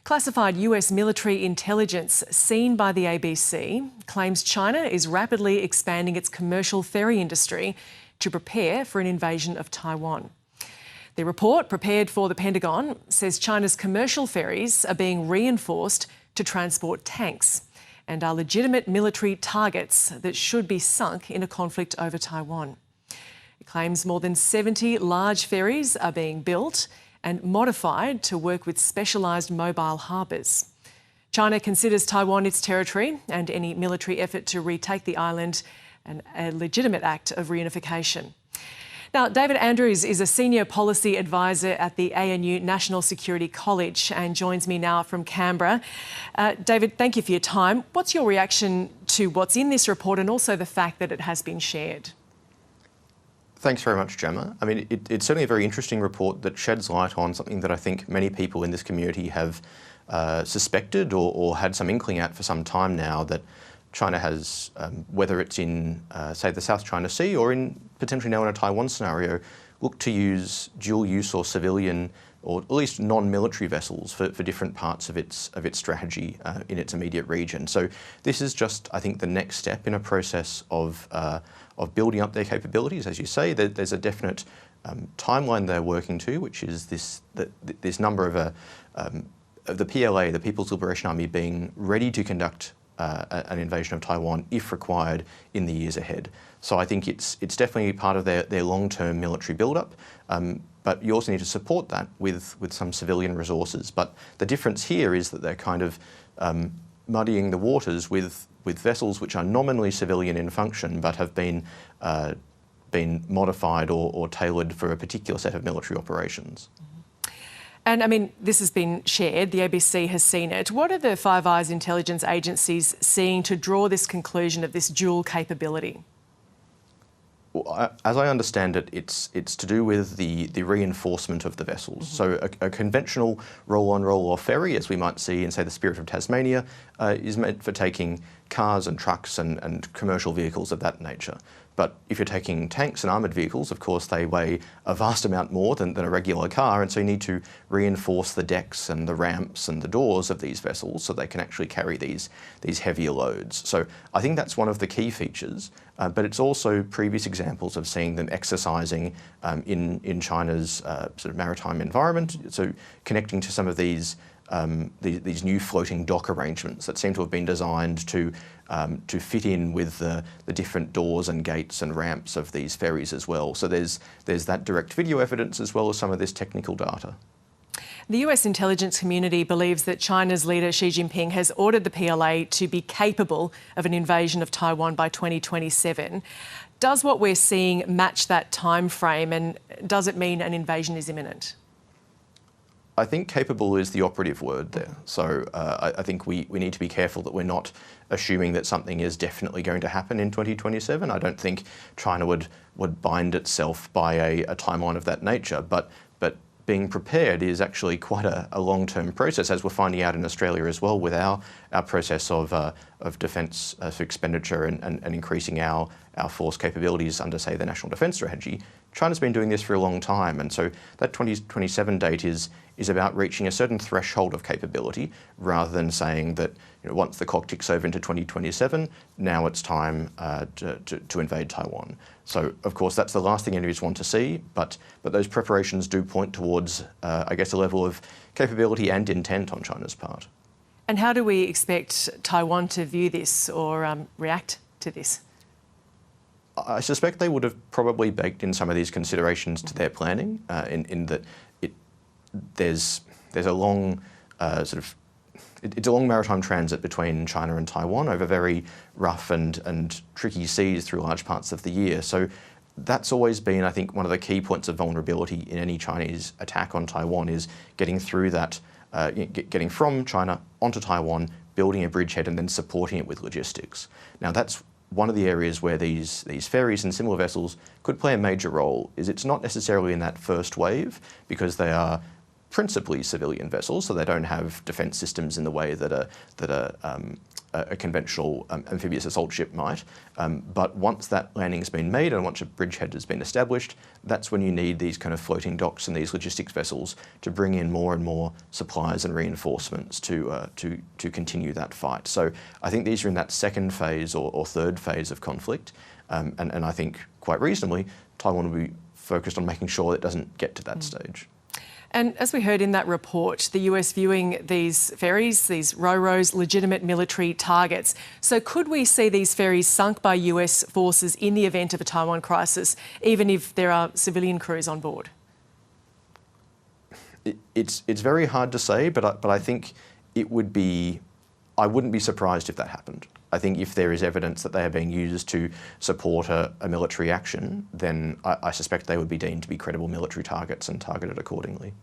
Classified US military intelligence seen by the ABC claims China is rapidly expanding its commercial ferry industry to prepare for an invasion of Taiwan. The report, prepared for the Pentagon, says China's commercial ferries are being reinforced to transport tanks and are legitimate military targets that should be sunk in a conflict over Taiwan. It claims more than 70 large ferries are being built and modified to work with specialised mobile harbours. China considers Taiwan its territory and any military effort to retake the island a legitimate act of reunification. Now, David Andrews is a senior policy advisor at the ANU National Security College and joins me now from Canberra. David, thank you for your time. What's your reaction to what's in this report and also the fact that it has been shared? Thanks very much, Gemma. I mean, it's certainly a very interesting report that sheds light on something that I think many people in this community have suspected or had some inkling at for some time now, that China has, whether it's in, say, the South China Sea or in potentially now in a Taiwan scenario, looked to use dual use or civilian or at least non-military vessels for different parts of its strategy in its immediate region. So this is just, I think, the next step in a process of building up their capabilities. As you say, there's a definite timeline they're working to, which is this number of the PLA, the People's Liberation Army, being ready to conduct an invasion of Taiwan if required in the years ahead. So I think it's definitely part of their long-term military build-up. But you also need to support that with some civilian resources. But the difference here is that they're kind of muddying the waters with vessels which are nominally civilian in function but have been modified or tailored for a particular set of military operations. And I mean, this has been shared, the ABC has seen it. What are the Five Eyes intelligence agencies seeing to draw this conclusion of this dual capability? Well, as I understand it, it's to do with the reinforcement of the vessels. So a conventional roll-on, roll-off ferry, as we might see in, say, the Spirit of Tasmania, is meant for taking cars and trucks and commercial vehicles of that nature. But if you're taking tanks and armoured vehicles, of course, they weigh a vast amount more than a regular car, and so you need to reinforce the decks and the ramps and the doors of these vessels so they can actually carry these heavier loads. So I think that's one of the key features, but it's also previous examples of seeing them exercising in China's sort of maritime environment, so connecting to some of these new floating dock arrangements that seem to have been designed to fit in with the different doors and gates and ramps of these ferries as well. So there's that direct video evidence as well as some of this technical data. The US intelligence community believes that China's leader Xi Jinping has ordered the PLA to be capable of an invasion of Taiwan by 2027. Does what we're seeing match that time frame, and does it mean an invasion is imminent? I think capable is the operative word there. So I think we need to be careful that we're not assuming that something is definitely going to happen in 2027. I don't think China would bind itself by a timeline of that nature, but being prepared is actually quite a long-term process, as we're finding out in Australia as well with our process of defence expenditure and increasing our force capabilities under, say, the National Defence Strategy. China's been doing this for a long time, and so that 2027 date is about reaching a certain threshold of capability rather than saying that, you know, once the clock ticks over into 2027, now it's time to invade Taiwan. So, of course, that's the last thing enemies want to see, but those preparations do point towards, I guess, a level of capability and intent on China's part. And how do we expect Taiwan to view this or react to this? I suspect they would have probably baked in some of these considerations to their planning, in that there's a long it's a long maritime transit between China and Taiwan over very rough and tricky seas through large parts of the year. So that's always been, I think, one of the key points of vulnerability in any Chinese attack on Taiwan, is getting through that, getting from China onto Taiwan, building a bridgehead and then supporting it with logistics. Now that's one of the areas where these ferries and similar vessels could play a major role. Is it's not necessarily in that first wave, because they are principally civilian vessels, so they don't have defence systems in the way that a a conventional amphibious assault ship might. But once that landing has been made and once a bridgehead has been established, that's when you need these kind of floating docks and these logistics vessels to bring in more and more supplies and reinforcements to continue that fight. So I think these are in that second phase or third phase of conflict. And I think quite reasonably, Taiwan will be focused on making sure it doesn't get to that stage. And as we heard in that report, the US viewing these ferries, these ro-ros, legitimate military targets. So could we see these ferries sunk by US forces in the event of a Taiwan crisis, even if there are civilian crews on board? It's very hard to say, but I think it would be, I wouldn't be surprised if that happened. I think if there is evidence that they are being used to support a military action, then I suspect they would be deemed to be credible military targets and targeted accordingly.